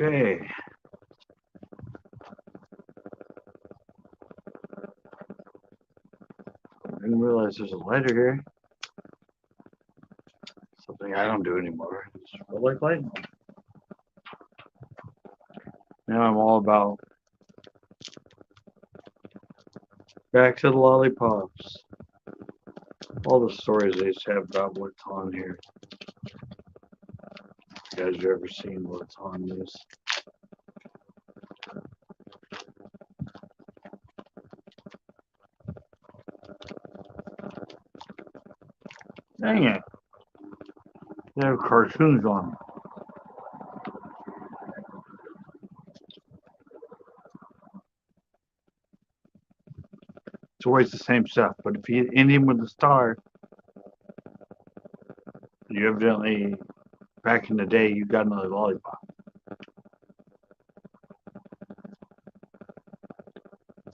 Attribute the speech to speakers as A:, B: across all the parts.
A: Okay. I didn't realize there's a lighter here. Something I don't do anymore. Just feel like lighting. Now I'm all about back to the lollipops. All the stories they used to have about what's on here. You guys have ever seen what's on this? Dang it. They have cartoons on them. It's always the same stuff. But if you end him with a star, you evidently, back in the day, you got another lollipop.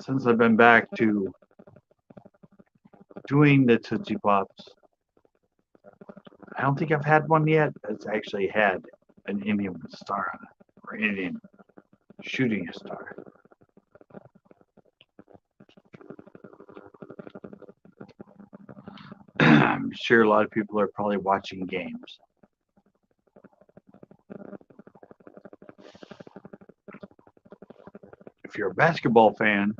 A: Since I've been back to doing the Tootsie Pops, I don't think I've had one yet that's actually had an Indian with a star on it, or Indian shooting a star. I'm sure a lot of people are probably watching games. If you're a basketball fan,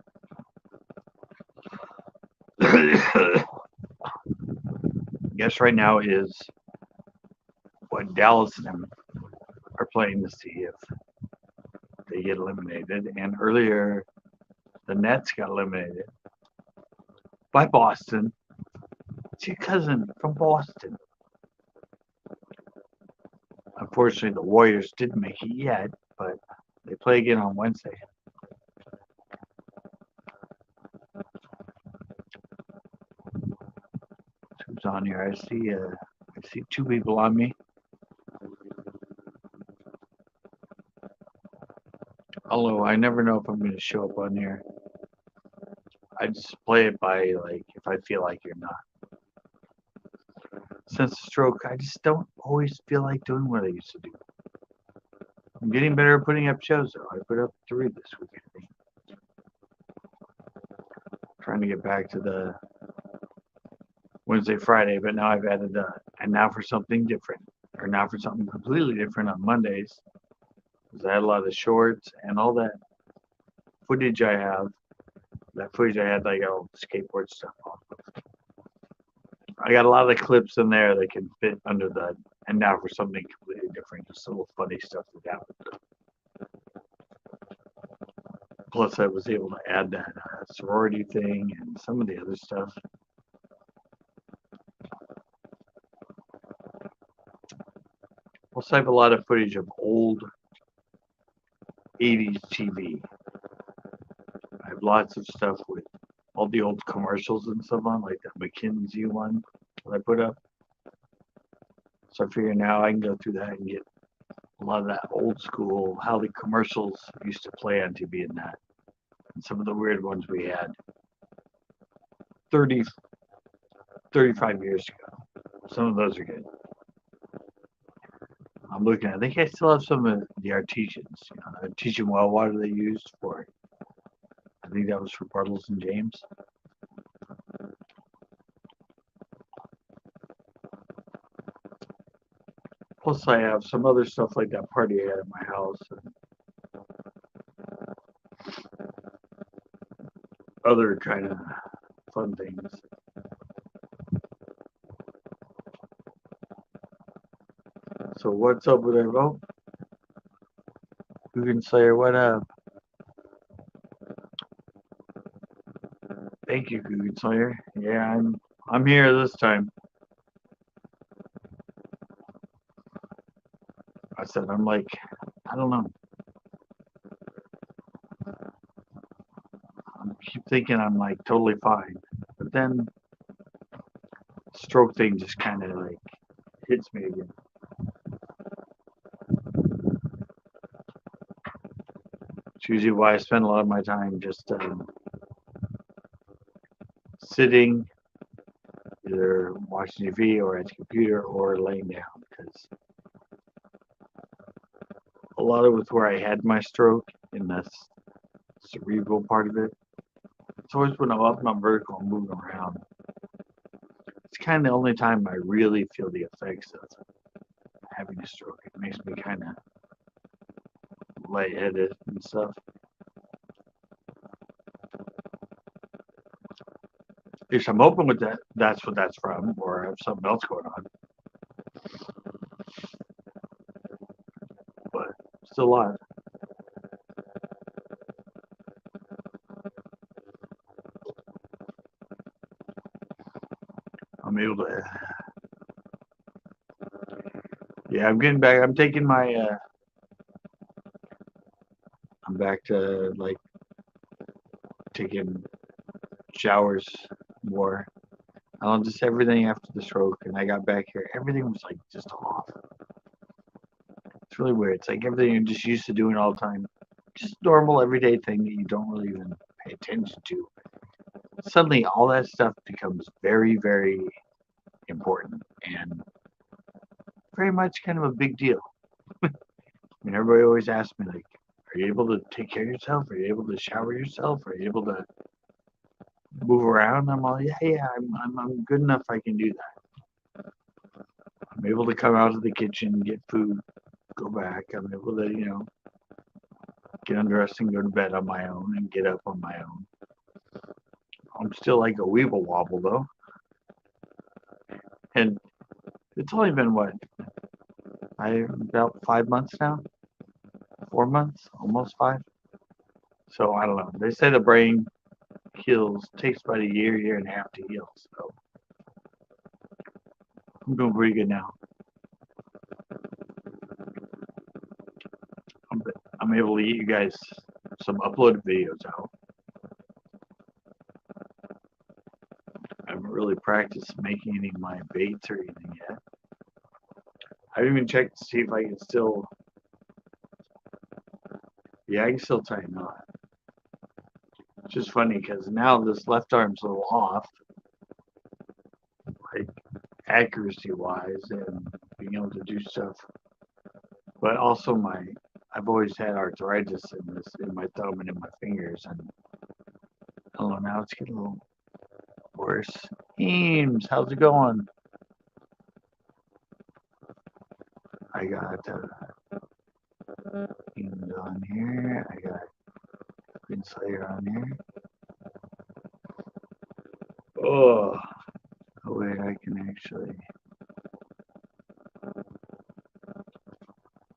A: guess right now is what Dallas and them are playing to see if they get eliminated. And earlier, the Nets got eliminated by Boston. It's your cousin from Boston. Unfortunately, the Warriors didn't make it yet, but they play again on Wednesday. Who's on here? I see two people on me. Although I never know if I'm going to show up on here. I just play it by like if I feel like you're not. Since the stroke, I just don't always feel like doing what I used to do. I'm getting better at putting up shows though. I put up 3 this week, I think. Trying to get back to the Wednesday, Friday, but now I've added and now for something different, or now for something completely different on Mondays. Because I had a lot of shorts and all that footage I have. That footage I had like all skateboard stuff on. I got a lot of the clips in there that can fit under the, and now for something completely different, just little funny stuff that happened. Plus, I was able to add that sorority thing and some of the other stuff. Plus, I have a lot of footage of old 80s TV. I have lots of stuff with all the old commercials and stuff on, like that McKinsey one that I put up. So I figure now I can go through that and get a lot of that old school, how the commercials used to play on TV and that. And some of the weird ones we had 30, 35 years ago. Some of those are good. I'm looking, I think I still have some of the artesians, the artesian well water they used for, I think that was for Bartles and James. Plus, I have some other stuff like that party I had at my house and other kind of fun things. So, what's up with our vote? Guggen Slayer, what up? Thank you, Guggen Slayer. Yeah, I'm here this time. I said I'm like, I don't know. I keep thinking I'm like totally fine, but then stroke thing just kind of like hits me again. It's usually why I spend a lot of my time just sitting, either watching TV or at the computer or laying down, because a lot of it was where I had my stroke in the cerebral part of it. It's always when I'm up and I'm vertical and moving around. It's kind of the only time I really feel the effects of having a stroke. It makes me kind of lightheaded and stuff. If I'm open with that, that's what that's from, or I have something else going on. But still alive. I'm able to. Yeah, I'm getting back. I'm taking my. I'm back to like taking showers more. I don't just everything after the stroke, and I got back here. Everything was like just off. It's really weird. It's like everything you're just used to doing all the time, just normal everyday thing that you don't really even pay attention to. Suddenly, all that stuff becomes very, very important and very much kind of a big deal. I mean, everybody always asks me like, "Are you able to take care of yourself? Are you able to shower yourself? Are you able to move around?" I'm all, yeah, I'm good enough. I can do that. I'm able to come out of the kitchen, get food, go back. I'm able to, get undressed and go to bed on my own and get up on my own. I'm still like a weeble wobble though. And it's only been what? About 5 months now? 4 months? Almost 5? So I don't know. They say the brain takes about a year and a half to heal. So I'm doing pretty good now. I'm able to get you guys some uploaded videos out. I haven't really practiced making any of my baits or anything yet. I haven't even checked to see if I can still. Yeah, I can still tie a knot. It's just funny because now this left arm's a little off, like accuracy wise and being able to do stuff. But also I've always had arthritis in my thumb and in my fingers, and I don't know, now it's getting a little worse. Eames, how's it going? I got Eames on here. I got Green Slayer on here. Oh, wait, I can actually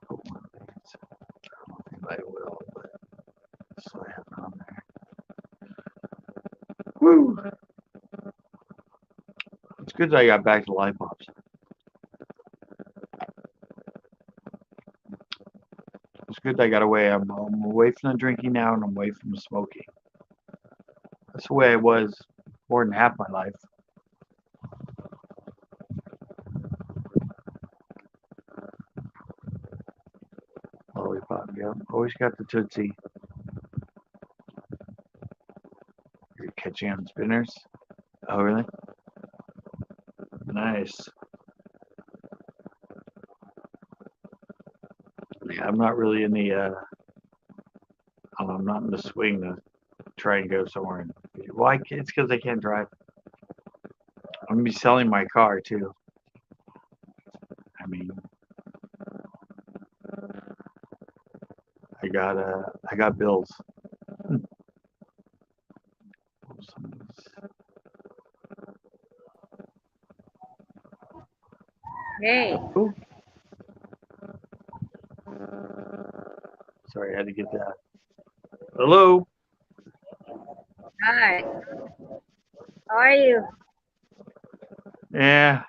A: put one of these. I don't think I will, but so I have it on there. Woo! It's good that I got back to live pops. It's good that I got away. I'm away from the drinking now, and I'm away from the smoking. That's the way I was more than half my life. Lollipop, yeah. Always got the Tootsie. You're catching on spinners? Oh, really? Nice. Yeah, I'm not really in the, I'm not in the swing to try and go somewhere. Well, it's because I can't drive. I'm going to be selling my car, too. I mean, I got bills.
B: Hey.
A: Ooh. Sorry, I had to get that. Hello.
B: Hi. How are you?
A: Yeah,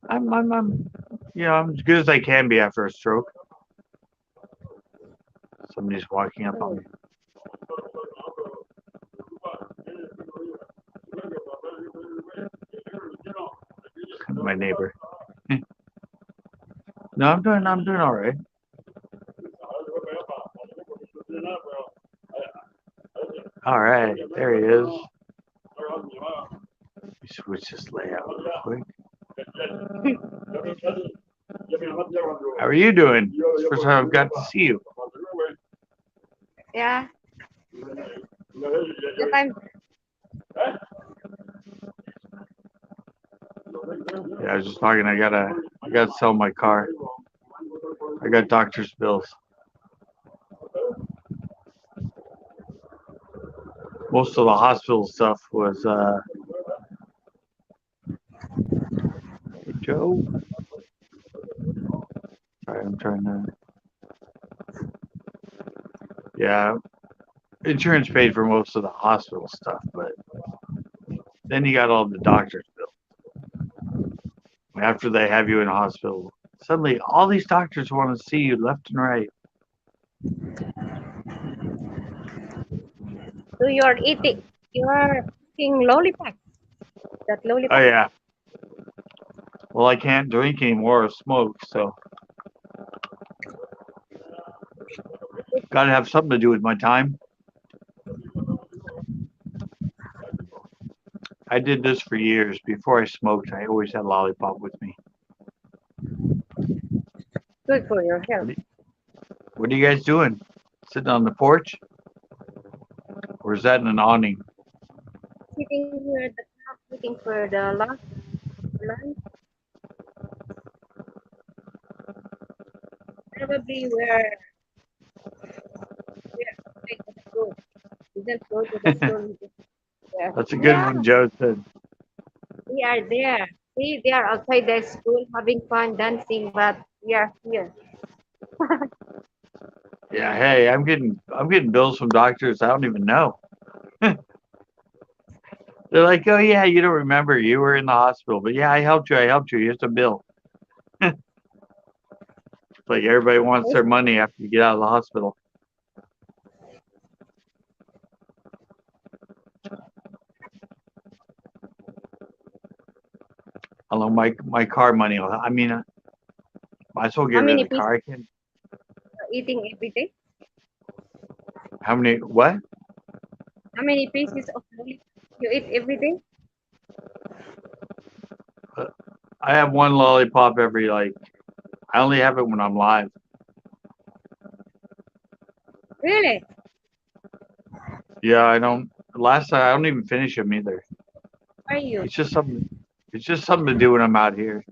A: I'm I'm as good as I can be after a stroke. Somebody's walking up on me. My neighbor. No, I'm doing all right. All right, there he is. Let me switch this layout real quick. How are you doing? It's the first time I've got to see you.
B: Yeah. The time.
A: Yeah, I was just talking. I gotta sell my car. I got doctor's bills. Most of the hospital stuff was Joe. Sorry, I'm trying to. Yeah, insurance paid for most of the hospital stuff, but then you got all the doctor's bills. After they have you in the hospital, suddenly all these doctors want to see you left and right.
B: So you're eating lollipop. That
A: Oh
B: lollipop.
A: yeah. Well, I can't drink anymore or smoke, so got to have something to do with my time. I did this for years. Before I smoked, I always had lollipop with me.
B: Good for your health.
A: What are you guys doing? Sitting on the porch? Or is that in an awning?
B: Sitting here at the top, waiting for the lunch. Probably we're outside the school. We didn't go to the school.
A: That's a good
B: Yeah,
A: one, Joe said.
B: we are there. See, they are outside the school having fun dancing, but we are here.
A: Yeah, hey, I'm getting bills from doctors I don't even know. They're like, oh yeah, you don't remember you were in the hospital, but yeah, I helped you. I helped you. Here's a bill. Like everybody wants their money after you get out of the hospital. Although my car money, I mean, might as well
B: How
A: get rid of
B: many
A: the
B: pieces
A: car. I can.
B: are eating every day?
A: How many? What?
B: How many pieces of lollipop you eat every day?
A: I have one lollipop every like. I only have it when I'm live.
B: Really?
A: Yeah, I don't. Last time I don't even finish them either.
B: Are you?
A: It's just something. It's just something to do when I'm out here.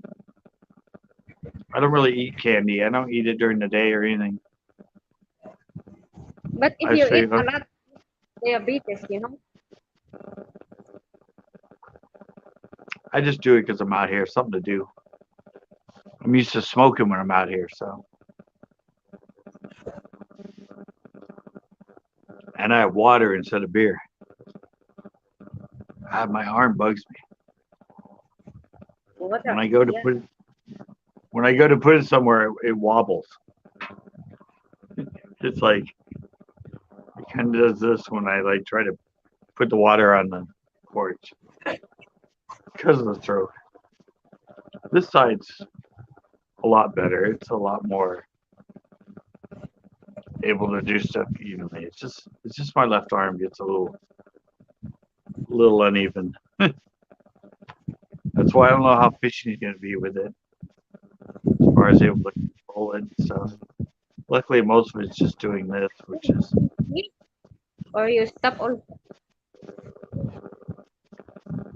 A: I don't really eat candy. I don't eat it during the day or anything.
B: But if
A: I
B: you
A: just
B: eat
A: figure,
B: a lot, diabetes.
A: I just do it because I'm out here. Something to do. I'm used to smoking when I'm out here, so. And I have water instead of beer. My arm bugs me
B: Water.
A: when I go to
B: Yeah.
A: put it. When I go to put it somewhere, it wobbles. It's like it kind of does this when I like try to put the water on the porch because of the throat. This side's a lot better. It's a lot more able to do stuff evenly. It's just my left arm gets a little uneven. That's why I don't know how efficient he's gonna be with it as far as able to control it and stuff. Luckily, most of it's just doing this, which is
B: Or you stop all.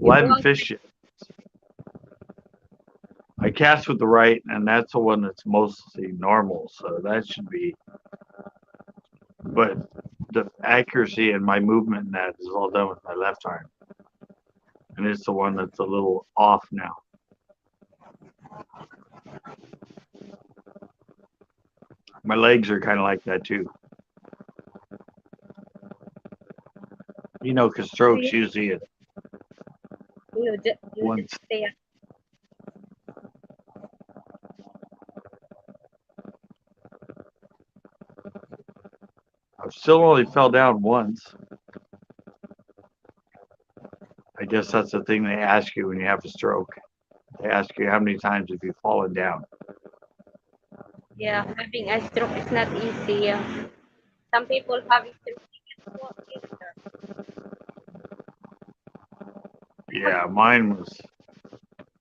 B: You
A: well, I
B: go
A: haven't
B: out.
A: fished yet. I cast with the right, and that's the one that's mostly normal, so that should be. But the accuracy and my movement in that is all done with my left arm, and it's the one that's a little off now. My legs are kind of like that too. You know, because
B: So
A: strokes usually is
B: you just
A: once.
B: stay.
A: I've still only fell down once. I guess that's the thing they ask you when you have a stroke. They ask you how many times have you fallen down.
B: Yeah, having a stroke is not easy. Some people having stroke can't walk either.
A: Yeah, mine was.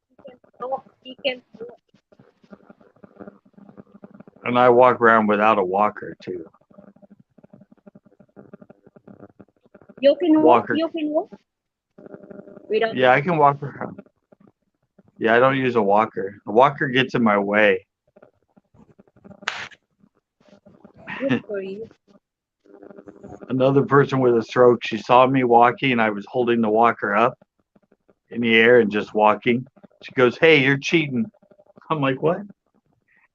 B: He can't talk. He can't walk.
A: And I walk around without a walker too.
B: You can walk.
A: Walker.
B: You can walk without.
A: Yeah, I can walk around. Yeah, I don't use a walker. A walker gets in my way.
B: Good for you.
A: Another person with a stroke, she saw me walking and I was holding the walker up in the air and just walking. She goes, "Hey, you're cheating." I'm like, "What?"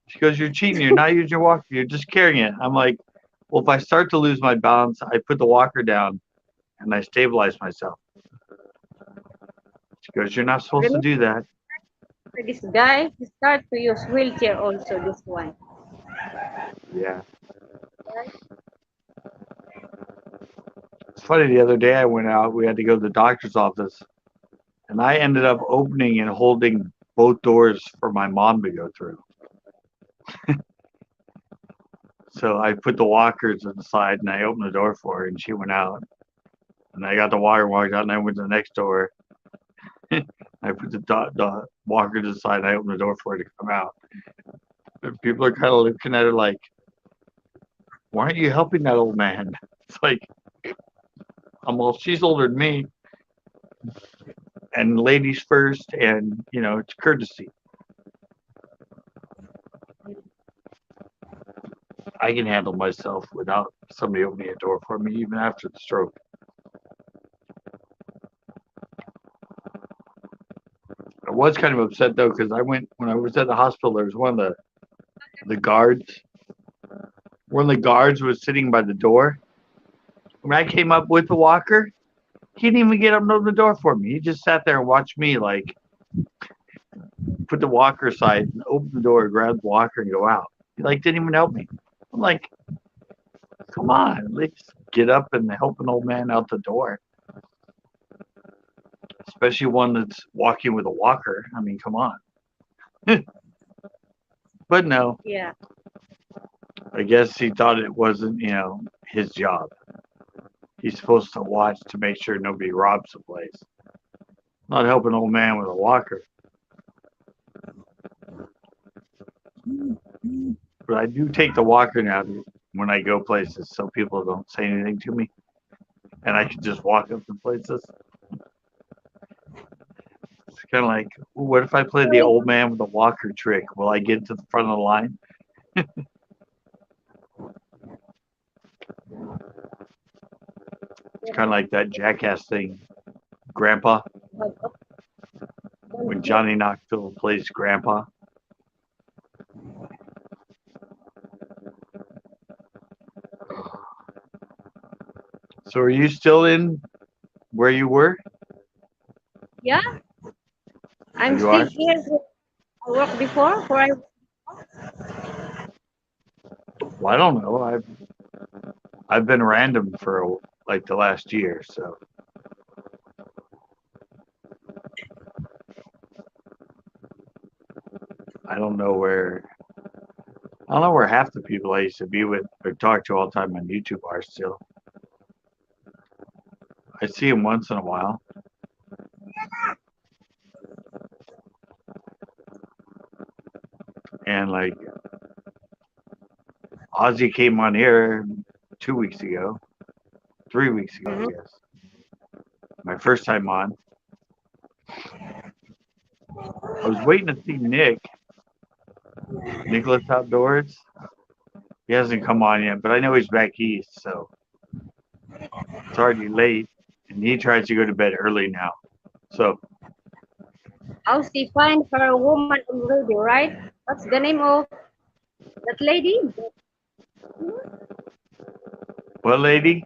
A: She goes, "You're cheating. You're not using your walker. You're just carrying it." I'm like, "Well, if I start to lose my balance, I put the walker down and I stabilize myself." She goes, "You're not supposed to
B: Remember
A: do that."
B: this guy? He start to use wheelchair also. This one.
A: Yeah.
B: Right?
A: It's funny, the other day I went out, we had to go to the doctor's office, and I ended up opening and holding both doors for my mom to go through. So I put the walkers to the side and I opened the door for her and she went out. And I got the walker walked out and I went to the next door. I put the walker to the side and I opened the door for her to come out. And people are kind of looking at her like, "Why aren't you helping that old man?" It's like, well, she's older than me, and ladies first, and it's courtesy. I can handle myself without somebody opening a door for me, even after the stroke. I was kind of upset though because when I was at the hospital. There was one of the guards. One of the guards was sitting by the door. When I came up with the walker, he didn't even get up and open the door for me. He just sat there and watched me like put the walker aside and open the door, grab the walker, and go out. He like didn't even help me. I'm like, come on, at least get up and help an old man out the door. Especially one that's walking with a walker. I mean, come on. But no,
B: Yeah.
A: I guess he thought it wasn't, his job. He's supposed to watch to make sure nobody robs the place. Not help an old man with a walker. But I do take the walker now when I go places so people don't say anything to me. And I can just walk up to places. It's kind of like, what if I play the old man with a walker trick? Will I get to the front of the line? It's kind of like that jackass thing, Grandpa, when Johnny Knoxville plays Grandpa. So are you still in where you were?
B: Yeah. I'm
A: You
B: still
A: are?
B: here. I worked before. For I.
A: Well, I don't know. I've been random for like the last year, so I don't know where half the people I used to be with or talk to all the time on YouTube are still. I see them once in a while. And like Ozzy came on here 2 weeks ago, 3 weeks ago, I
B: Mhm.
A: guess. My first time on. I was waiting to see Nicholas Outdoors. He hasn't come on yet, but I know he's back east, so it's already late. And he tries to go to bed early now. So,
B: How she find her woman already, right? What's the name of that lady?
A: what lady?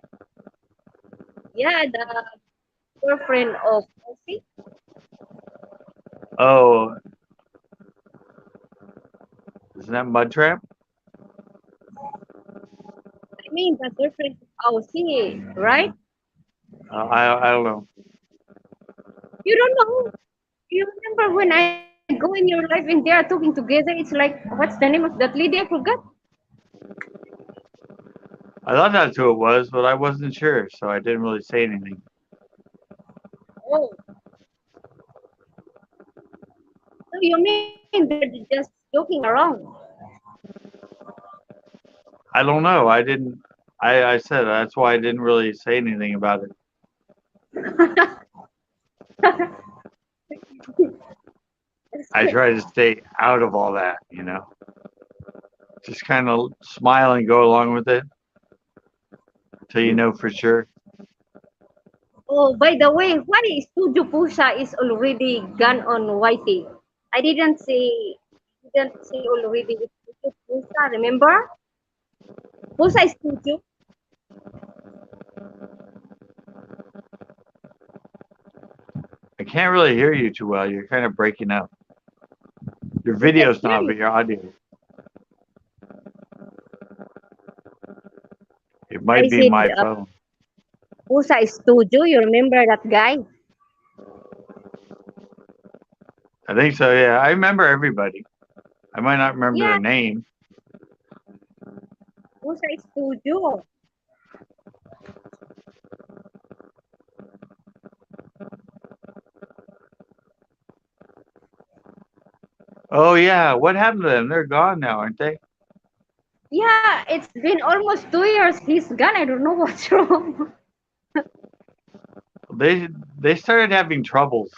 B: Yeah, the girlfriend of Elsie.
A: Oh, isn't that Mud Trap?
B: I mean, the girlfriend of Elsie, right?
A: I don't know.
B: You don't know. You remember when I go in your life and they are talking together? It's like, what's the name of that lady? I forgot.
A: I thought that's who it was, but I wasn't sure, so I didn't really say anything.
B: Oh, so you mean they're just joking around?
A: I don't know. I didn't. I said that's why I didn't really say anything about it. I try to stay out of all that, you know. Just kind of smile and go along with it till you know for sure.
B: Oh, by the way, why Studio Pusa is already gone on YT? I didn't say already with Studio Pusa, remember? Pusa Studio.
A: I can't really hear you too well. You're kind of breaking up. Your
B: You can
A: video's
B: hear
A: not,
B: me.
A: but your audio. It
B: I
A: might be
B: said
A: my phone.
B: Pusa Studio. You remember that guy?
A: I think so. Yeah, I remember everybody. I might not remember
B: Yeah,
A: their name.
B: Pusa Studio.
A: Oh yeah, what happened to them? They're gone now, aren't they?
B: Yeah, it's been almost 2 years. He's gone. I don't know what's wrong.
A: They they started having troubles,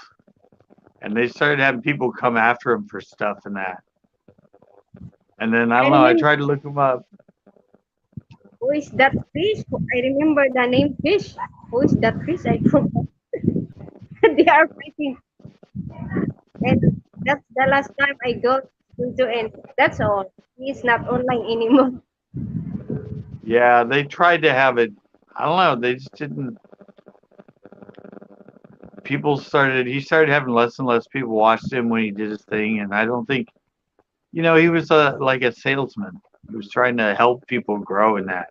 A: and they started having people come after them for stuff and that. And then I
B: I
A: don't know. I
B: remember
A: tried to look them up.
B: who is that fish. I remember the name fish. Who is that fish? I forgot. They are fighting, and that's the last time I go to and that's all. He's not online anymore.
A: Yeah, they tried to have it. I don't know. They just didn't. People started. He started having less and less people watched him when he did his thing, and I don't think he was like a salesman. He was trying to help people grow in that,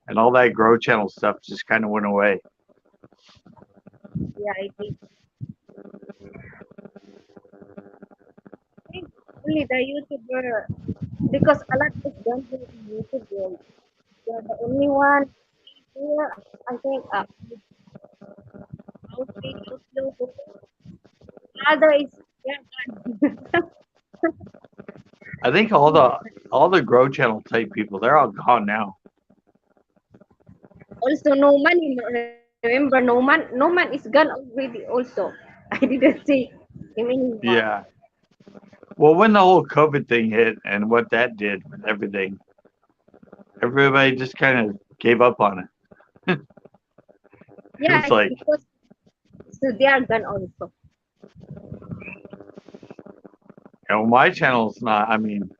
A: and all that grow channel stuff just kind of went away.
B: Yeah, I think only the YouTuber because a lot is done here in YouTube. You're the only one here. I think outlook. Other is yeah,
A: I think all the grow channel type people, they're all gone now.
B: also no man. Remember no man. No man is gone already. Also, I didn't see him anymore.
A: Yeah. Well, when the whole COVID thing hit and what that did with everything, everybody just kind of gave up on it. It
B: Yeah,
A: was like,
B: because so they are gone also.
A: my channel's not. I mean,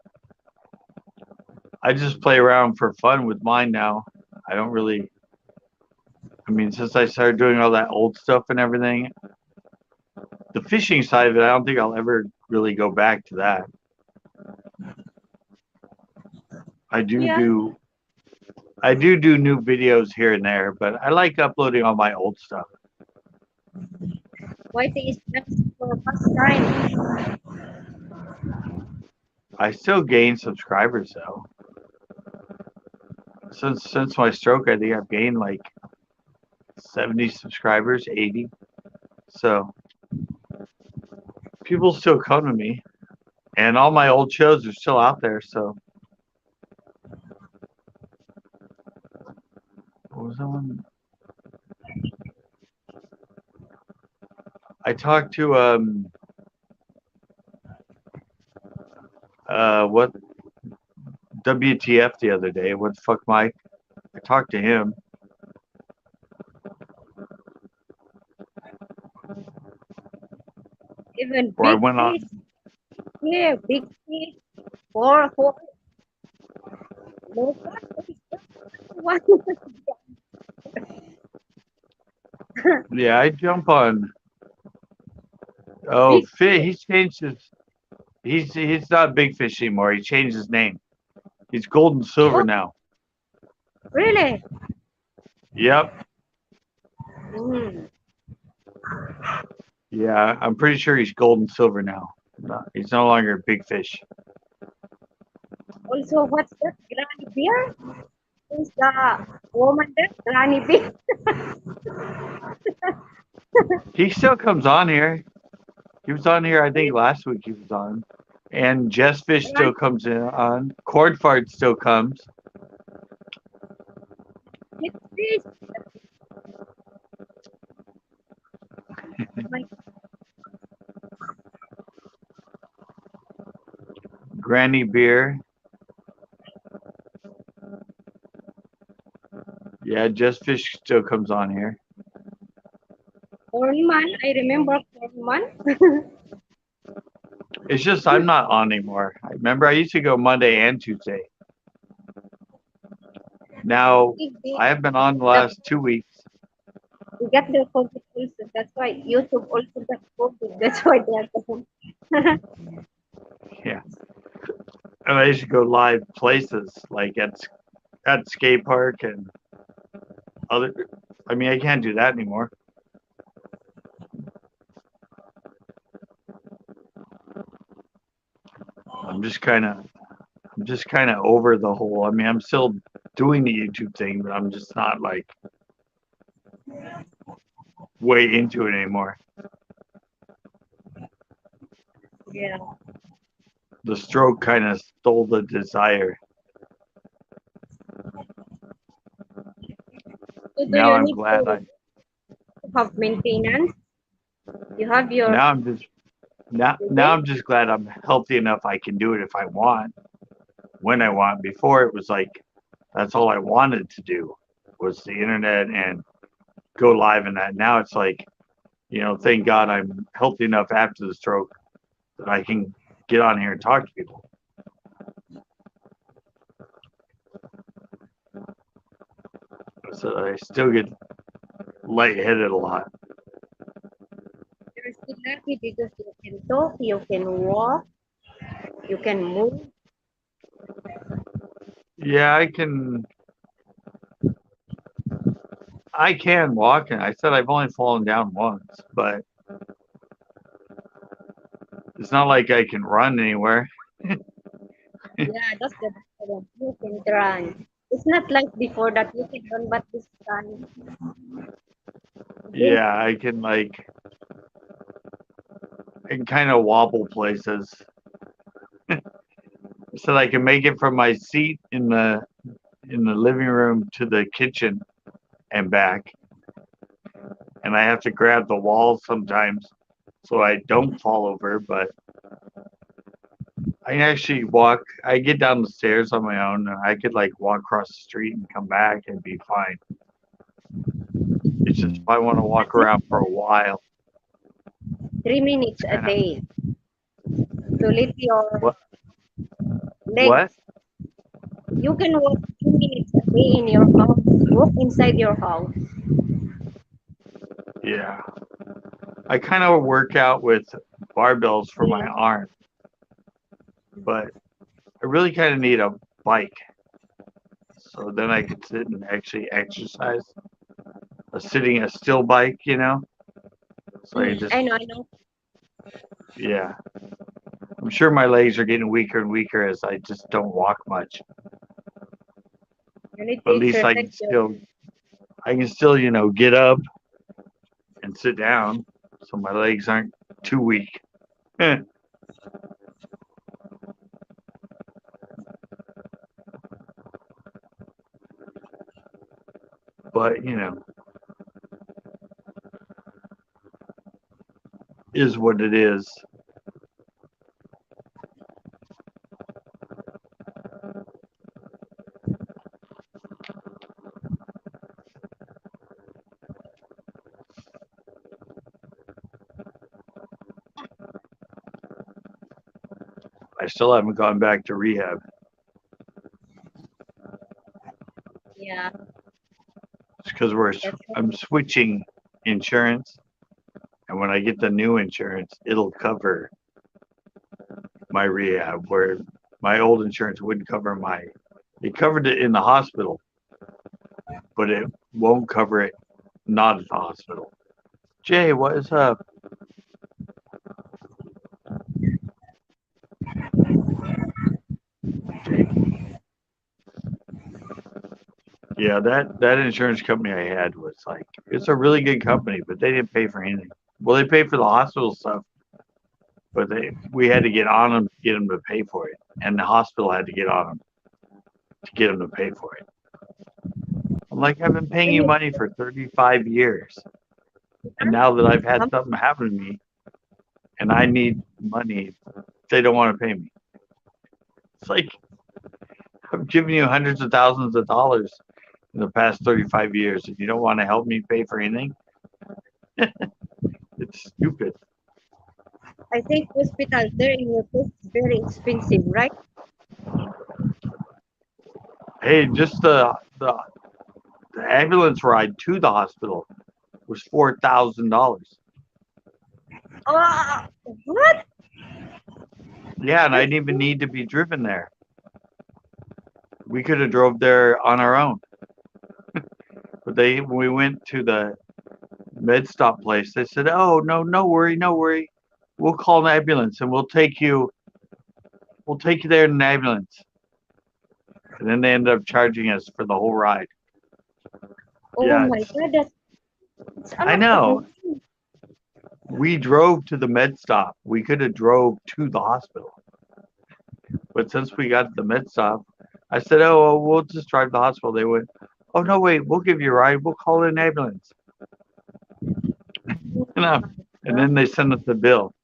A: I just play around for fun with mine now. I don't really. I mean, since I started doing all that old stuff and everything, the fishing side of it, I don't think I'll ever really go back to that. I do
B: Yeah,
A: do I do new videos here and there, but I like uploading all my old stuff.
B: YT is just for pastime.
A: I still gain subscribers though. Since my stroke, I think I've gained like 70 subscribers, 80. So people still come to me, and all my old shows are still out there. So what was that one? I talked to what WTF the other day. What the fuck, Mike? I talked to him,
B: Even
A: or I
B: big
A: went
B: fish.
A: on.
B: Yeah, big fish. For no what?
A: Yeah, I jump on. Oh,
B: Big fish.
A: He changed his. He's not Big Fish anymore. He changed his name. He's Gold and Silver
B: Oh,
A: now.
B: really?
A: Yep.
B: Mm.
A: Yeah, I'm pretty sure he's Gold and Silver now. No, he's no longer Big Fish.
B: Also, what's that? Granny bear? Who's the woman there? Granny bear.
A: He still comes on here. He was on here, I think,
B: Really?
A: last week. He was on, and Jess Fish still
B: Granny,
A: comes in on. Cord Fart still comes.
B: It's fish. My
A: Granny Beer. Yeah, Just Fish still comes on here.
B: Cornman, I remember Cornman.
A: It's just I'm not on anymore. I remember I used to go Monday and Tuesday. Now I have been on the
B: The,
A: last 2 weeks.
B: we got the COVID also. That's why YouTube also got COVID. That's why they are gone.
A: Yeah, and I used to go live places like at skate park and other. I mean, I can't do that anymore. I'm just kind of I'm just kind of over the whole. I mean, I'm still doing the YouTube thing, but I'm just not like way into it anymore.
B: Yeah.
A: The stroke kind of stole the desire.
B: So do
A: Now
B: you
A: I'm
B: need
A: glad I.
B: to have maintenance? You have your
A: Now I'm just now
B: okay?
A: I'm just glad I'm healthy enough I can do it if I want, when I want. Before it was like that's all I wanted to do was the internet and go live in that. Now it's like, thank God I'm healthy enough after the stroke that I can get on here and talk to people. So I still get lightheaded a lot.
B: You're still lucky because you can talk, you can walk, you can move.
A: Yeah, I can walk, and I said I've only fallen down once, but it's not like I can run anywhere.
B: Yeah, that's the problem. You can run. It's not like before that you can run, but this time again,
A: Yeah, I can kind of wobble places. So I can make it from my seat in the living room to the kitchen and back, and I have to grab the wall sometimes so I don't fall over. But I can actually walk. I get down the stairs on my own, and I could like walk across the street and come back and be fine. It's just if I want to
B: at
A: walk
B: least
A: around for a while,
B: 3 minutes
A: it's
B: a
A: kind of
B: day to lift your
A: what what?
B: legs. You can walk 3 minutes a day in your house. Walk inside your house.
A: Yeah, I kind of work out with barbells for my arm, but I really kind of need a bike. So then I could sit and actually exercise. A still bike. So I just,
B: I know.
A: yeah. I'm sure my legs are getting weaker and weaker as I just don't walk much.
B: You need
A: But
B: to
A: at least
B: exercise your.
A: I can still, get up and sit down, so my legs aren't too weak. But is what it is. I still haven't gone back to rehab
B: Yeah,
A: because
B: that's
A: I'm switching insurance, and when I get the new insurance, it'll cover my rehab, where my old insurance wouldn't cover it covered it in the hospital, but it won't cover it not at the hospital. Jay, what is up? Jay. Yeah, that insurance company I had was like, it's a really good company, but they didn't pay for anything. Well, they paid for the hospital stuff, but we had to get on them to get them to pay for it, and the hospital had to get on them to get them to pay for it. I'm like, I've been paying
B: When
A: you
B: you
A: money for 35 years. And
B: are,
A: now that I've had
B: um,
A: something happen to me and I need money, they don't want to pay me. It's like, I've given you hundreds of thousands of dollars in the past 35 years and you don't want to help me pay for anything? It's stupid.
B: I think hospital there in your place is very expensive, right?
A: Hey, just the ambulance ride to the hospital was $4,000.
B: Oh, what?
A: Yeah, and I
B: That's
A: didn't even need to be driven there. We could have drove there on our own. But when we went to the med stop place, they said, "Oh no, no worry, no worry. We'll call an ambulance and we'll take you there in an ambulance." And then they ended up charging us for the whole ride.
B: oh
A: Yeah,
B: my God, it's a
A: I
B: lot of
A: know.
B: money.
A: We drove to the med stop. We could have drove to the hospital, but since we got to the med stop, I said, "Oh, well, we'll just drive to the hospital." They went, "Oh no, wait, we'll give you a ride. We'll call an ambulance."
B: Oh
A: You know,
B: my
A: and
B: God.
A: then they sent us the bill.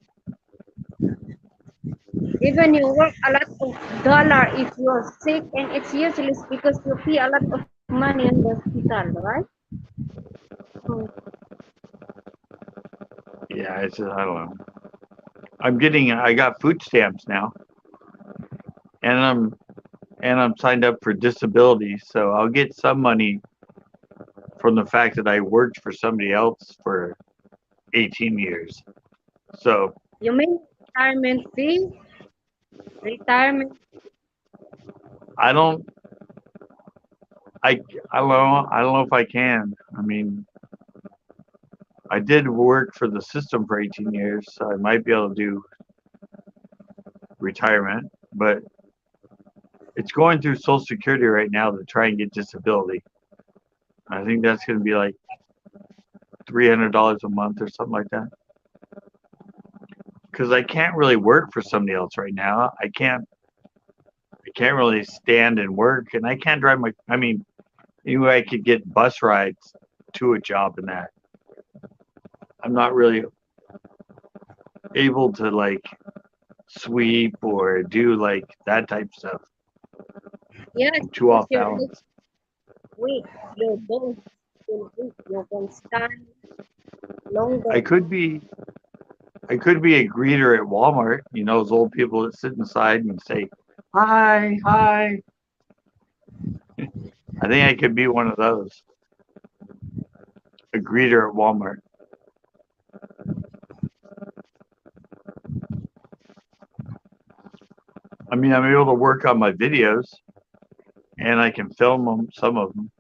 B: Even you work a lot of dollar if you're sick, and it's useless because you pay a lot of money in the hospital, right? So,
A: Yeah, it's just, I don't know. I got food stamps now, and I'm signed up for disability, so I'll get some money from the fact that I worked for somebody else for 18 years. So
B: you mean retirement fee? Retirement.
A: I don't, I, I don't know if I can. I mean, I did work for the system for 18 years, so I might be able to do retirement, but it's going through Social Security right now to try and get disability. I think that's going to be like $300 a month or something like that. Because I can't really work for somebody else right now. I can't really stand and work, and I can't drive my. I mean, anyway, I could get bus rides to a job and that. I'm not really able to like sweep or do like that type of stuff.
B: Yes,
A: I'm too
B: because
A: off
B: your legs
A: balance.
B: weak, your bones will weak, you can stand
A: I
B: longer.
A: could be I could be a greeter at Walmart. You know, those old people that sit inside and say, "Hi, hi." I think I could be one of those. A greeter at Walmart. I mean, I'm able to work on my videos and I can film them, some of them.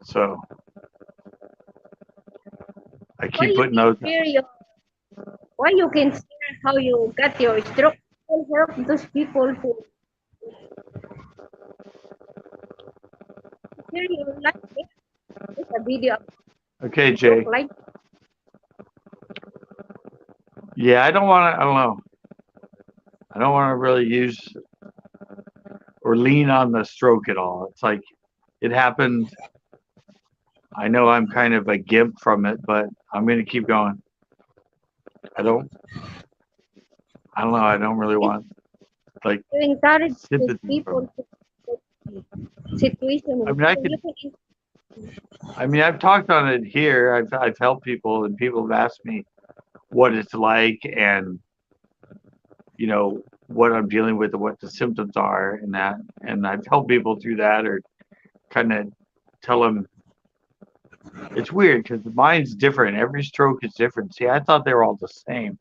A: So I
B: Why
A: keep
B: you
A: putting
B: can
A: those out.
B: share your, why you can share how you got your stroke? Will help those people who share your life. There's a video of
A: Okay,
B: stroke
A: Jay.
B: like.
A: Yeah, I don't want to. I don't know. I don't want to really use or lean on the stroke at all. It's like it happened. I know I'm kind of a gimp from it, but I'm going to keep going. I don't. I don't know. I don't really
B: Yes,
A: want like
B: you encourage those
A: sympathy from
B: people
A: it.
B: to situation
A: I
B: with
A: mean, I
B: you. You
A: could.
B: can
A: I mean, I've talked on it here. I've helped people, and people have asked me what it's like, and what I'm dealing with, and what the symptoms are, and that. And I've helped people through that, or kind of tell them it's weird because mine's different. Every stroke is different. See, I thought they were all the same,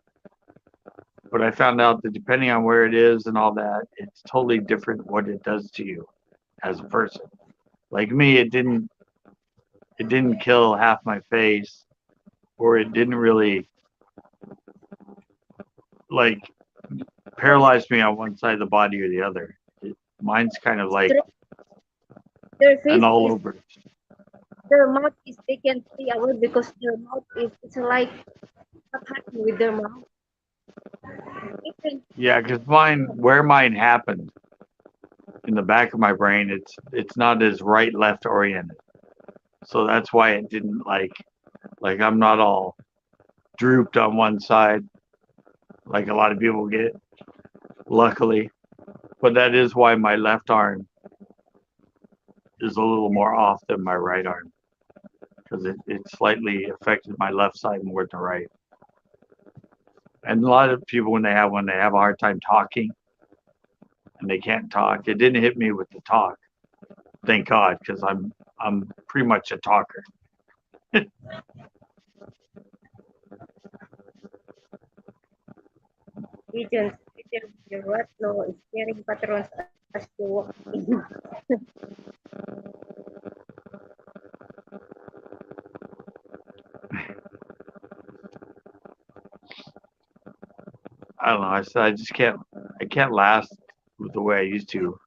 A: but I found out that depending on where it is and all that, it's totally different what it does to you as a person. Like me, it didn't kill half my face, or it didn't really like paralyze me on one side of the body or the other. Mine's kind of like
B: stroke. Their
A: an
B: face
A: all
B: is,
A: over.
B: their mouth is, they can't see away because their mouth is, it's like what happened with their mouth. Even
A: Yeah, because where mine happened, in the back of my brain, it's not as right left oriented. So that's why it didn't like I'm not all drooped on one side like a lot of people get, luckily. But that is why my left arm is a little more off than my right arm because it slightly affected my left side more than the right. And a lot of people when they have a hard time talking and they can't talk, it didn't hit me with the talk. Thank God, because I'm pretty much a talker.
B: Pigeons, pigeons, your what? No, steering patrons as you walk in.
A: I don't know. I said I can't last the way I used to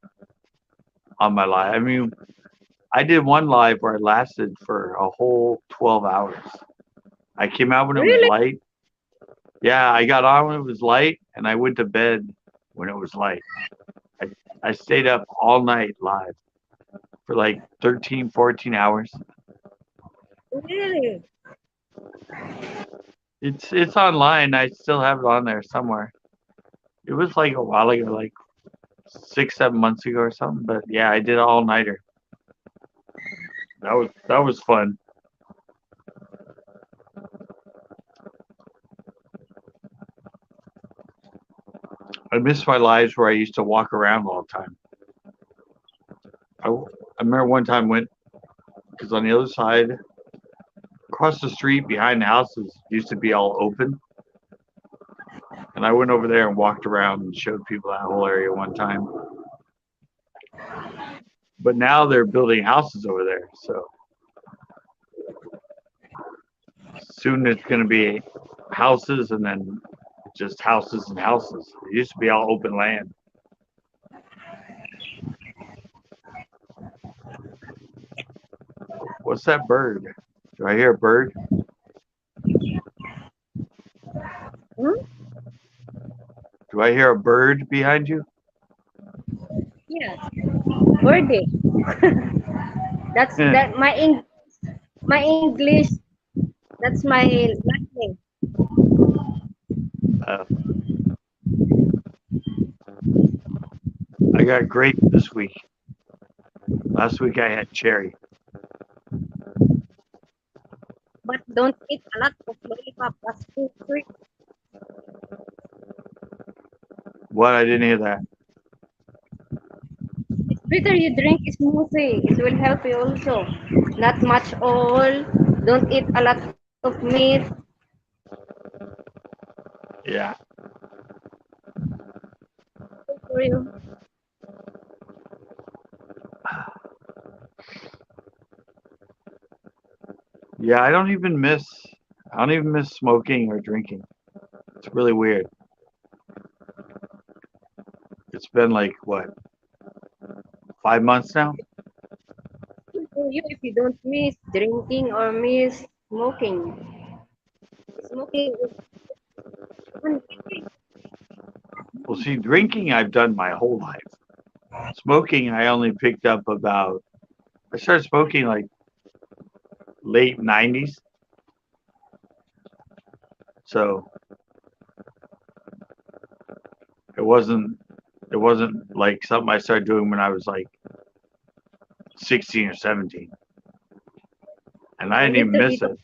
A: on my live. I mean, I did one live where I lasted for a whole 12 hours. I came out when it was
B: Really?
A: light. Yeah, I got on when it was light, and I went to bed when it was light. I, I stayed up all night live for like 13, 14 hours.
B: Really?
A: It's online. I still have it on there somewhere. It was like a while ago, like 6, 7 months ago or something. But yeah, I did an all nighter. That was fun. I miss my lives where I used to walk around all the time. I remember one time went because on the other side, across the street behind the houses, used to be all open, and I went over there and walked around and showed people that whole area one time. But now they're building houses over there, so soon it's going to be houses and then just houses and houses. It used to be all open land. What's that bird? Do I hear a bird?
B: Hmm?
A: Do I hear a bird behind you?
B: Yeah. Birdie. That's
A: Eh,
B: that my English. That's my last name.
A: uh, I got grape this week. Last week I had cherry.
B: But don't eat a lot of lollipop as food freak.
A: What? I didn't hear that.
B: It's better you drink smoothie. It will help you also. Not much oil. Don't eat a lot of meat.
A: Yeah.
B: Good for you.
A: Yeah, I don't even miss smoking or drinking. It's really weird. It's been like what, 5 months now?
B: Good for you if you don't miss drinking or miss smoking. Smoking is fun.
A: Well, see, drinking I've done my whole life. Smoking I only picked up about. I started smoking like late '90s, so it wasn't it wasn't like something I started doing when I was like 16 or 17, and I
B: A
A: didn't even
B: little
A: miss
B: bit of
A: it.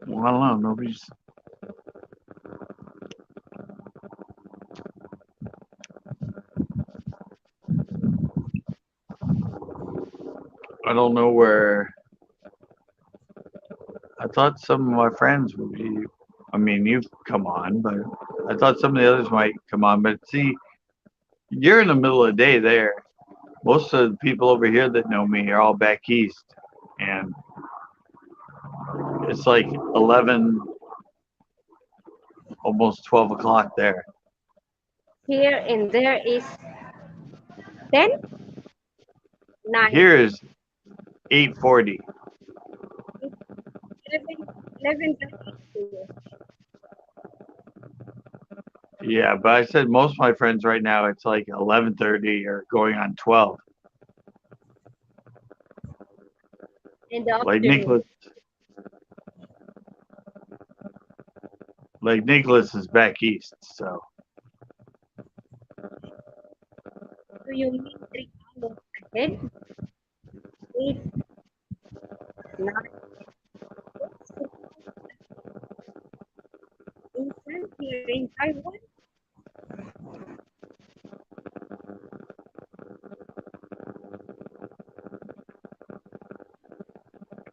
A: Well, I don't know. Nobody's. I don't know where. I thought some of my friends would be. I mean, you've come on, but I thought some of the others might come on. But see, you're in the middle of the day there. Most of the people over here that know me are all back east, and it's like 11, almost 12 o'clock there.
B: here and there is 10. 9,
A: Here is 8:40.
B: 11, 11:30.
A: Yeah, but I said most of my friends right now it's like 11:30 or going on 12.
B: In the
A: Like
B: afternoon.
A: Nicholas, like Nicholas is back east, so
B: Do you mean 3 hours ahead? 8, 9, instant here in Taiwan?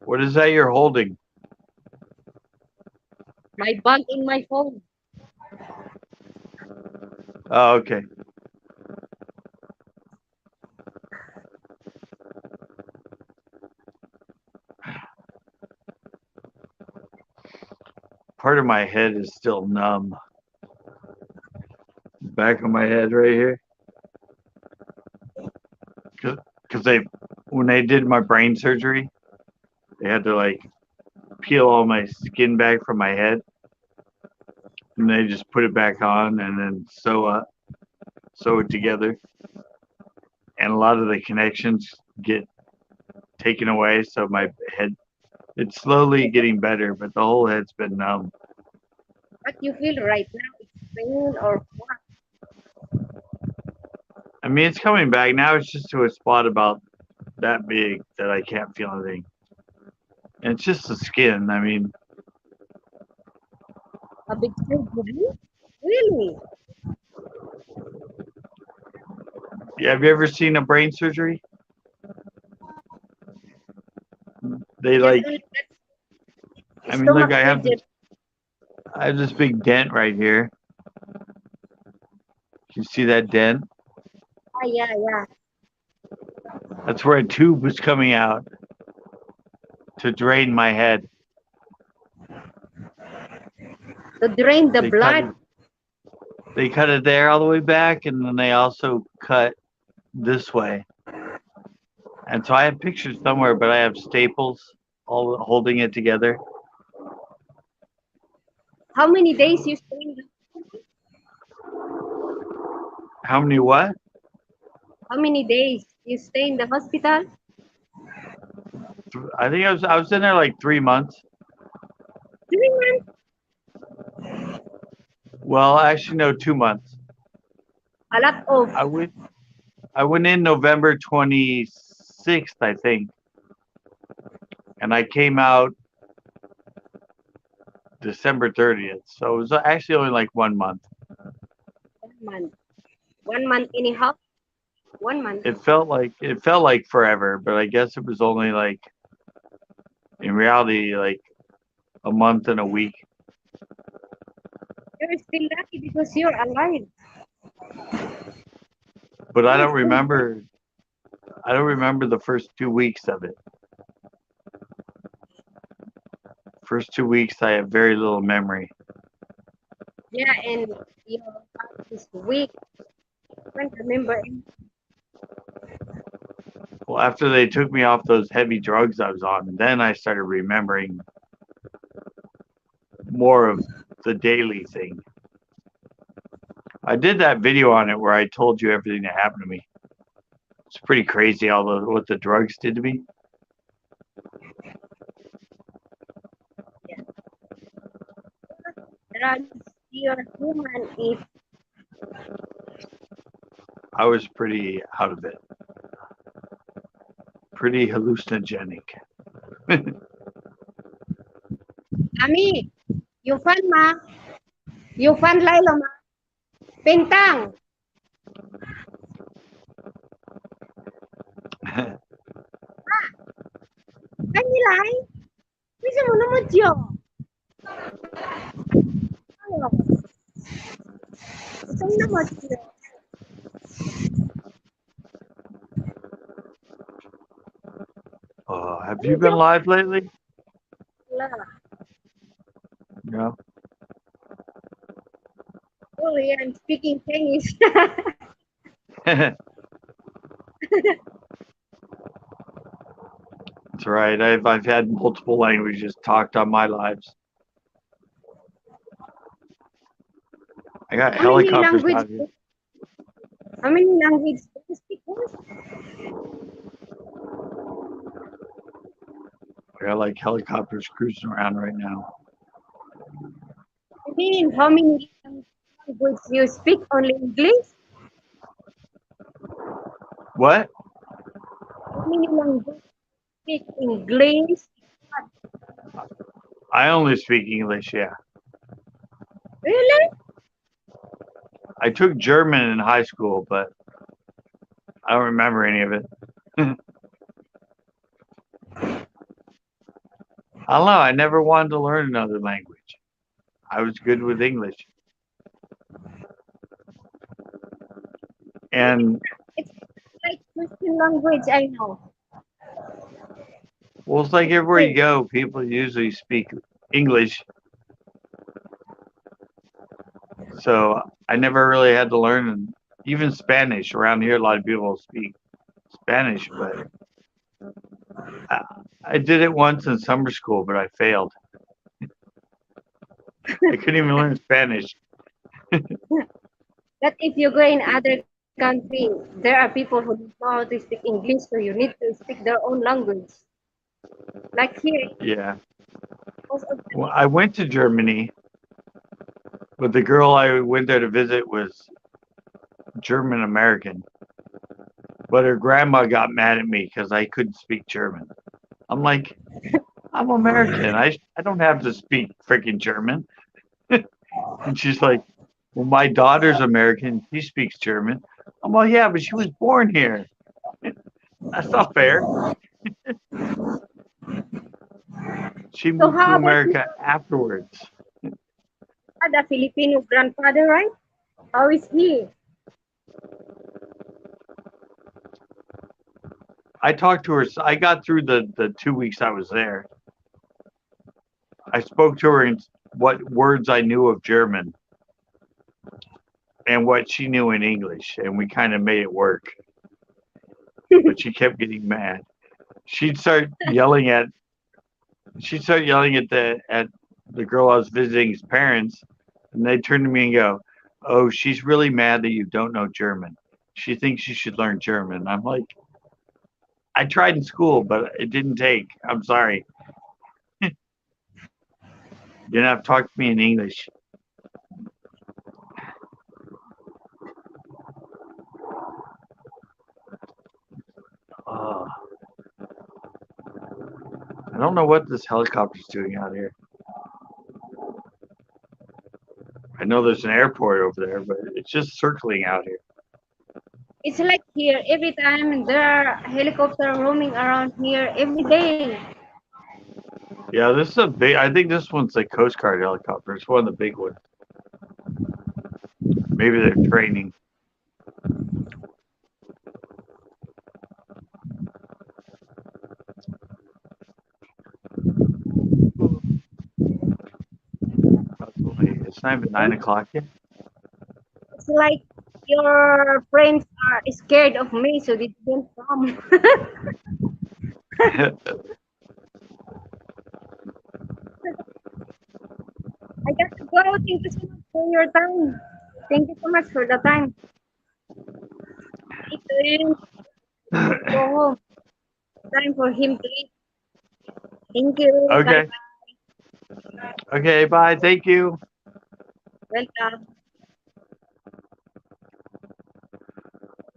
A: what is that you're holding?
B: My bag in my phone.
A: Oh, okay. Part of my head is still numb. Back of my head right here. Because when they did my brain surgery, they had to like peel all my skin back from my head, and they just put it back on and then sew it together. And a lot of the connections get taken away, so my head it's slowly getting better, but the whole head's been numb.
B: What you feel right now? It's pain or what?
A: I mean, it's coming back now. It's just to a spot about that big that I can't feel anything. And it's just the skin. I mean,
B: A big surgery? Really?
A: yeah, have you ever seen a brain surgery? They
B: Just
A: like,
B: only
A: I
B: that
A: mean, look,
B: stomach surgery.
A: I have this big dent right here. You see that dent?
B: Ah, yeah, yeah.
A: That's where a tube was coming out to drain my head.
B: To drain the
A: They cut
B: blood.
A: it. They cut it there all the way back, and then they also cut this way. And so I have pictures somewhere, but I have staples all holding it together.
B: How many days you stay in the,
A: How many what?
B: how many days you stay in the hospital?
A: I think I was in there like 3 months.
B: 3 months.
A: Well, actually no, 2 months.
B: A lot of.
A: I went I went in November 26th, I think, and I came out December 30th. So it was actually only like 1 month.
B: 1 month. 1 month anyhow. 1 month.
A: It felt like forever, but I guess it was only like in reality like a month and a week.
B: You're still lucky because you're alive.
A: But I
B: You're
A: don't
B: still
A: remember I don't remember the first 2 weeks of it. First 2 weeks I have very little memory.
B: yeah, and your heart is weak. You can't remember
A: Well, after they took me off those heavy drugs I was on, then I started remembering more of the daily thing. I did that video on it where I told you everything that happened to me. It's pretty crazy what the drugs did to me.
B: drugs. You're human if
A: I was pretty out of it. Pretty hallucinogenic.
B: Ami, you fun ma? You fun Lilo ma? Pintang. Kan nilay? Bisa mo naman yo. Ito naman yo.
A: Have you been live lately? No.
B: Oh yeah, I'm speaking Chinese.
A: That's right. I've had multiple languages talked on my lives. I got
B: How many
A: helicopters
B: language?
A: out here.
B: How many language do you speak? Boss?
A: I got like helicopters cruising around right now.
B: I mean, how many language you speak? Only English?
A: What?
B: How many language speak? English?
A: I only speak English, yeah.
B: Really?
A: I took German in high school, but I don't remember any of it. I don't know. I never wanted to learn another language. I was good with English. And
B: It's like Christian language, I know.
A: well, it's like everywhere you
B: Okay.
A: go, people usually speak English. So I never really had to learn even Spanish. Around here, a lot of people speak Spanish, but I, I did it once in summer school, but I failed. I couldn't even learn Spanish.
B: But if you go in other countries, there are people who don't know how to speak English, so you need to speak their own language. Like here,
A: Yeah.
B: most of
A: Well, I went to Germany, but the girl I went there to visit was German American. But her grandma got mad at me because I couldn't speak German. I'm like, I'm American. I don't have to speak freaking German. And she's like, well, my daughter's American. She speaks German. I'm like, yeah, but she was born here. That's not fair. She
B: so
A: moved to
B: how about you
A: America afterwards.
B: had a Filipino grandfather, right? How is he?
A: I talked to her. I got through the 2 weeks I was there. I spoke to her in what words I knew of German and what she knew in English, and we kind of made it work. But she kept getting mad. She'd start yelling at she'd start yelling at the girl I was visiting's parents, and they'd turn to me and go, "Oh, she's really mad that you don't know German. She thinks you should learn German." I'm like, I tried in school, but it didn't take. I'm sorry. You didn't have to talk to me in English. Uh, I don't know what this helicopter's doing out here. I know there's an airport over there, but it's just circling out here.
B: It's like here, every time there are helicopter roaming around here every day.
A: Yeah, this is a big. I think this one's a Coast Guard helicopter. It's one of the big ones. Maybe they're training. It's not even 9 o'clock yet.
B: It's like your friends are scared of me, so they didn't come. I got to go. Thank you so much for your time. Thank you so much for the time. Ethan, go home. Time for him to eat. Thank you. Bye
A: Okay. Okay. Bye. Thank you.
B: bye. Welcome.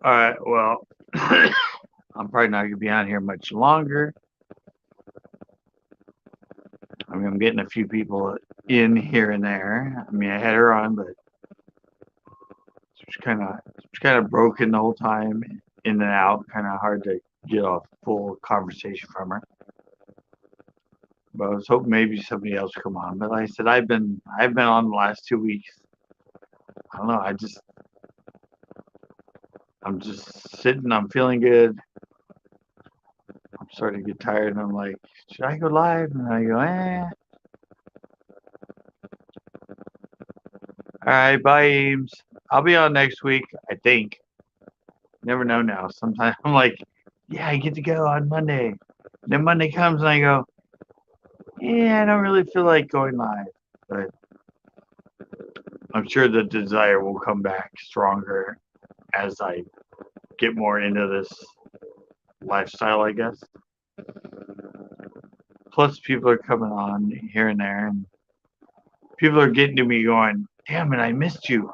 A: All right. Well, I'm probably not gonna be on here much longer. I mean, I'm getting a few people in here and there. I mean, I had her on, but she was kind of broken the whole time, in and out. Kind of hard to get a full conversation from her. But I was hoping maybe somebody else would come on. But like I said, I've been on the last 2 weeks. I don't know. I'm just sitting. I'm feeling good. I'm starting to get tired, and I'm like, should I go live? And I go, eh. All right, bye, Eames. I'll be on next week, I think. Never know now. Sometimes I'm like, yeah, I get to go on Monday. Then Monday comes and I go, yeah, I don't really feel like going live. But I'm sure the desire will come back stronger as I get more into this lifestyle, I guess. Plus, people are coming on here and there, and people are getting to me going, damn it, I missed you.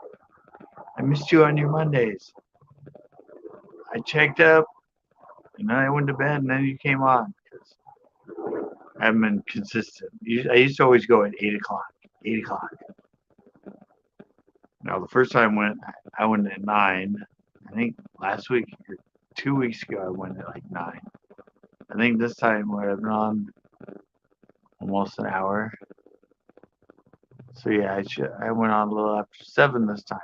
A: I missed you on your Mondays. I checked up, and then I went to bed, and then you came on. Because I haven't been consistent. I used to always go at 8 o'clock. 8 o'clock. Now, the first time I went at 9. I think last week or 2 weeks ago, I went at like 9. I think this time I've been on almost an hour. So yeah, I went on a little after 7 this time.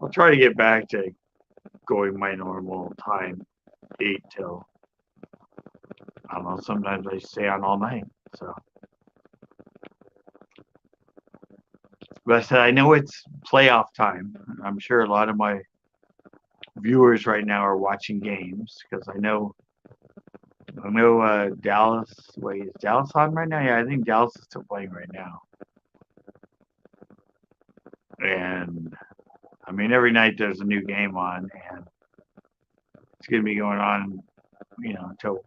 A: I'll try to get back to going my normal time, 8 till, I don't know, sometimes I stay on all night. So, but I said, I know it's playoff time. I'm sure a lot of my viewers right now are watching games because I know Dallas. Wait, is Dallas on right now? Yeah, I think Dallas is still playing right now. And I mean, every night there's a new game on, and it's gonna be going on, until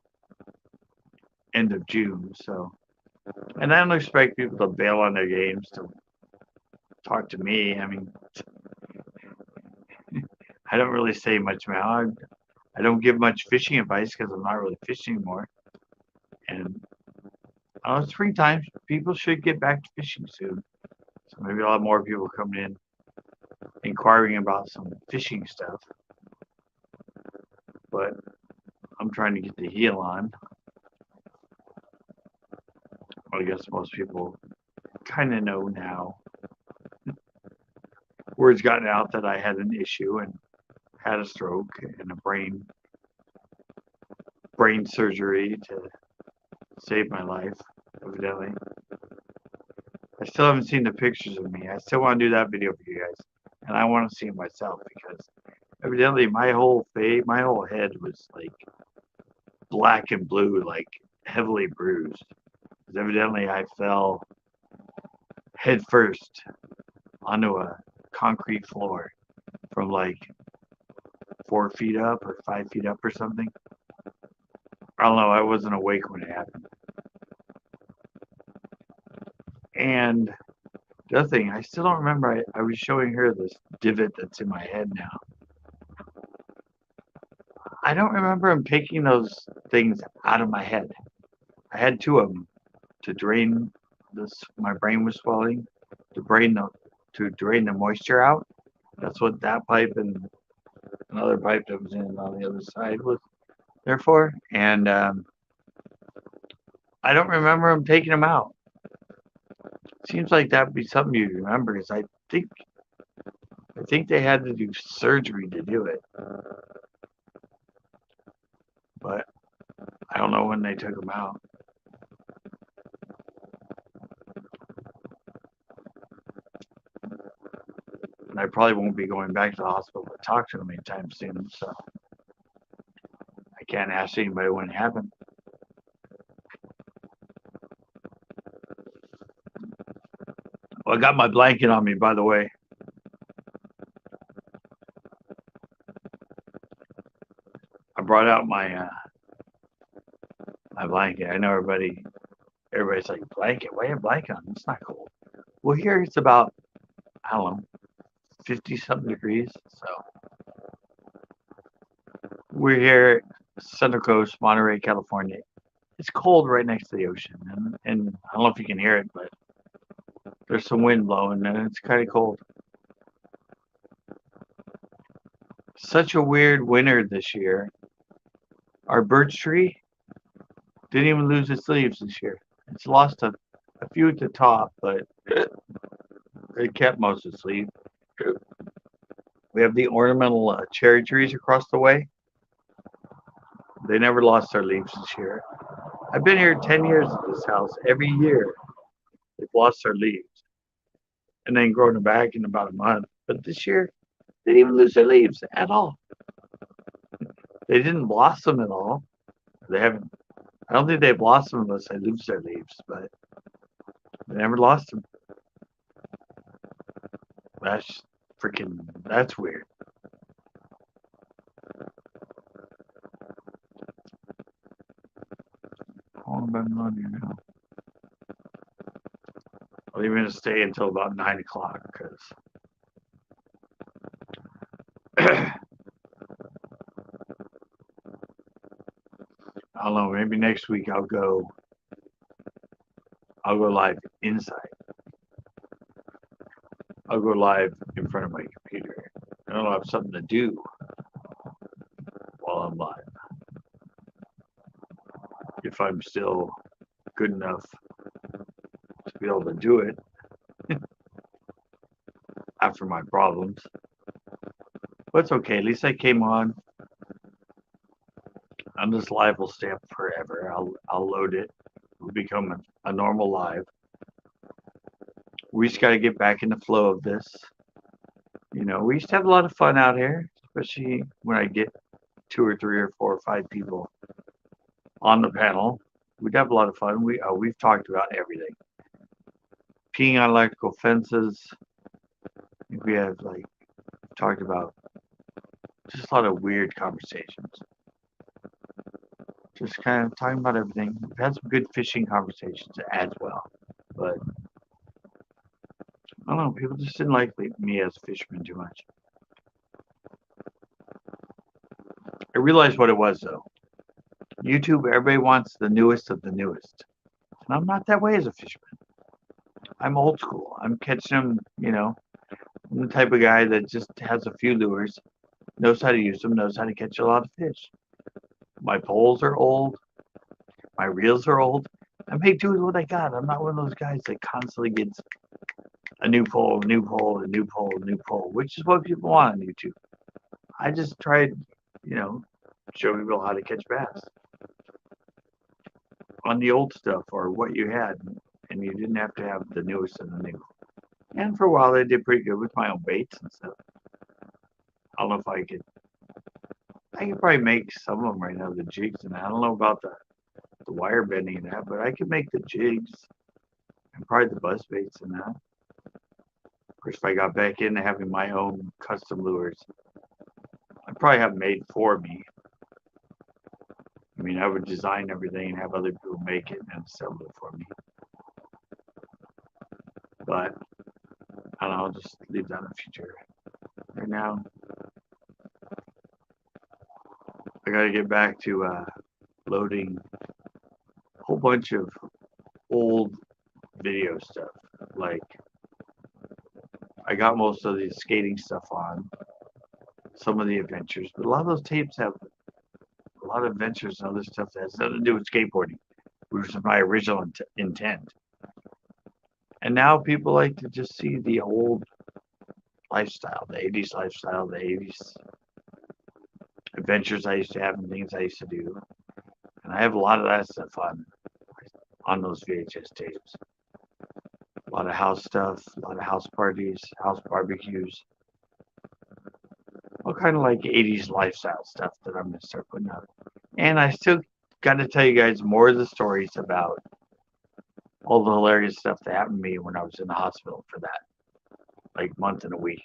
A: end of June. So, and I don't expect people to bail on their games to talk to me. I mean, I don't really say much now. I don't give much fishing advice because I'm not really fishing anymore. And springtime, people should get back to fishing soon. So maybe a lot more people coming in inquiring about some fishing stuff. But I'm trying to get the heel on. I guess most people kind of know now. Word's gotten out that I had an issue and had a stroke and a brain surgery to save my life, evidently. I still haven't seen the pictures of me. I still want to do that video for you guys. And I want to see it myself because evidently my whole face, my whole head was like black and blue, like heavily bruised. Because evidently I fell head first onto a concrete floor from like 4 feet up or 5 feet up or something. I don't know. I wasn't awake when it happened. And the other thing, I still don't remember. I was showing her this divot that's in my head now. I don't remember him taking those things out of my head. I had 2 of them to drain this. My brain was swelling to drain the moisture out. That's what that pipe and another pipe that was in on the other side was there for. And I don't remember him taking them out. Seems like that would be something you remember because I think they had to do surgery to do it. But I don't know when they took them out. And I probably won't be going back to the hospital to talk to them anytime soon, so I can't ask anybody when it happened. Well, I got my blanket on me, by the way. I brought out my blanket. I know everybody's like, blanket? Why you have a blanket on? It's not cold. Well, here it's about, I don't know, 50-something degrees. So we're here, Central Coast, Monterey, California. It's cold right next to the ocean, and I don't know if you can hear it, but there's some wind blowing, and it's kind of cold. Such a weird winter this year. Our birch tree didn't even lose its leaves this year. It's lost a few at the top, but it kept most of its leaves. We have the ornamental cherry trees across the way. They never lost their leaves this year. I've been here 10 years at this house. Every year, they've lost their leaves and then grown them back in about a month. But this year, they didn't even lose their leaves at all. They didn't blossom at all. They haven't I don't think they've lost them unless they lose their leaves, but they never lost them. That's that's weird. I'm even going to stay until about 9 o'clock because I don't know. Maybe next week I'll go live inside. I'll go live in front of my computer. I'll have something to do while I'm live. If I'm still good enough to be able to do it after my problems. But it's okay. At least I came on. And this live will stay up forever. I'll load it. It'll become a normal live. We just got to get back in the flow of this. You know, we used to have a lot of fun out here, especially when I get 2 or 3 or 4 or 5 people on the panel. We'd have a lot of fun. We've talked about everything. Peeing on electrical fences. We have talked about just a lot of weird conversations. Just kind of talking about everything. We've had some good fishing conversations as well. But I don't know, people just didn't like me as a fisherman too much. I realized what it was though. YouTube, everybody wants the newest of the newest. And I'm not that way as a fisherman. I'm old school. I'm catching them, you know. I'm the type of guy that just has a few lures, knows how to use them, knows how to catch a lot of fish. My poles are old. My reels are old. I make do with what I got. I'm not one of those guys that constantly gets a new pole, a new pole, a new pole, a new pole, which is what people want on YouTube. I just tried, you know, show people how to catch bass on the old stuff or what you had, and you didn't have to have the newest and the new. And for a while, I did pretty good with my own baits and stuff. I don't know if I could probably make some of them right now, the jigs, and I don't know about the wire bending and that, but I could make the jigs and probably the buzz baits and that. Of course, if I got back into having my own custom lures, I'd probably have them made for me. I mean, I would design everything and have other people make it and assemble it for me. But I don't know, I'll just leave that in the future. Right now, I gotta get back to loading a whole bunch of old video stuff. Like, I got most of the skating stuff on, some of the adventures, but a lot of those tapes have a lot of adventures and other stuff that has nothing to do with skateboarding, which was my original intent. And now people like to just see the old lifestyle, the 80s lifestyle, the 80s adventures I used to have and things I used to do. And I have a lot of that stuff on those VHS tapes. A lot of house stuff, a lot of house parties, house barbecues. All kind of like 80s lifestyle stuff that I'm going to start putting out. And I still got to tell you guys more of the stories about all the hilarious stuff that happened to me when I was in the hospital for that, like, month and a week.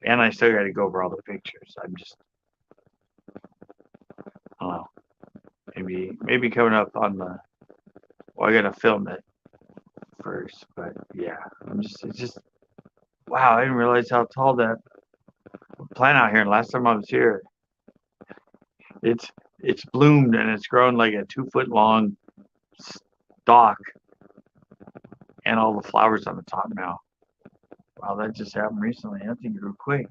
A: And I still got to go over all the pictures. I don't know. Maybe coming up on the. Well, I got to film it first, but yeah, it's just. Wow, I didn't realize how tall that plant out here. And last time I was here, it's bloomed and it's grown like a 2-foot long stalk, and all the flowers on the top now. Wow, that just happened recently. I think it grew quick.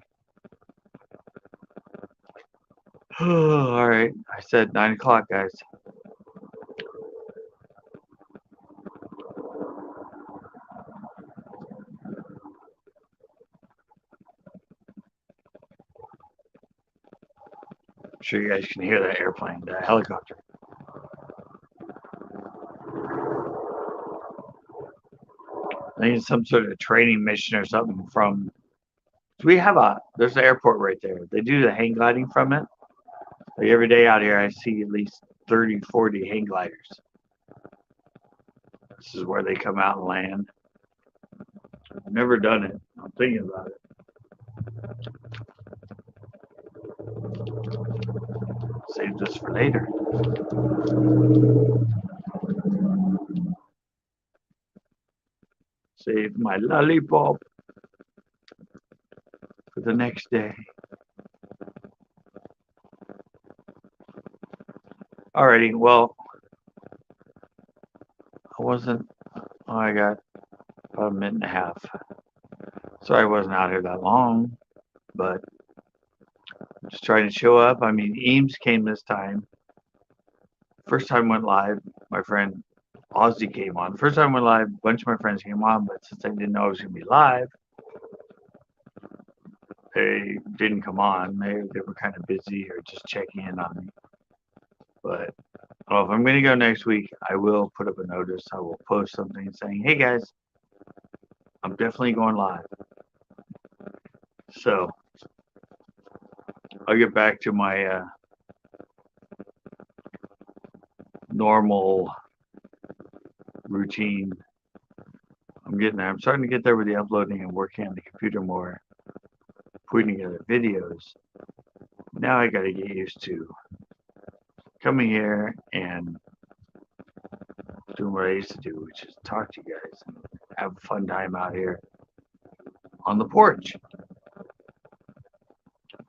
A: All right, I said 9 o'clock, guys. I'm sure you guys can hear that airplane, that helicopter. I think it's some sort of training mission or something from. There's an airport right there. They do the hang gliding from it. Like every day out here, I see at least 30, 40 hang gliders. This is where they come out and land. I've never done it. I'm thinking about it. Save this for later. Save my lollipop for the next day. Alrighty, well, I got about a minute and a half. Sorry I wasn't out here that long, but just trying to show up. I mean, Eames came this time. First time went live, my friend Ozzy came on. First time went live, a bunch of my friends came on, but since I didn't know I was going to be live, they didn't come on. They were kind of busy or just checking in on me. But well, if I'm going to go next week, I will put up a notice. I will post something saying, hey guys, I'm definitely going live. So I'll get back to my normal routine. I'm getting there. I'm starting to get there with the uploading and working on the computer more, putting together videos. Now I got to get used to coming here and doing what I used to do, which is talk to you guys and have a fun time out here on the porch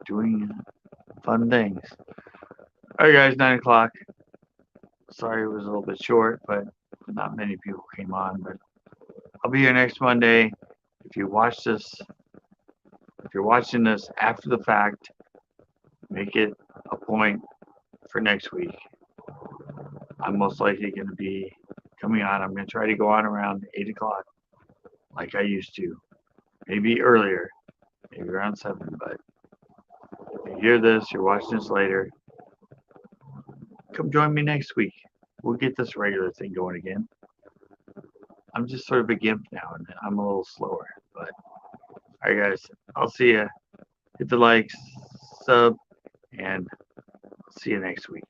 A: doing fun things. All right, guys, 9 o'clock. Sorry it was a little bit short, but not many people came on. But I'll be here next Monday. If you watch this, if you're watching this after the fact, make it a point for next week. I'm most likely going to be coming on. I'm going to try to go on around 8 o'clock like I used to. Maybe earlier, maybe around 7. But if you hear this, you're watching this later, come join me next week. We'll get this regular thing going again. I'm just sort of a gimp now, and I'm a little slower. But all right, guys, I'll see you. Hit the likes, sub, and see you next week.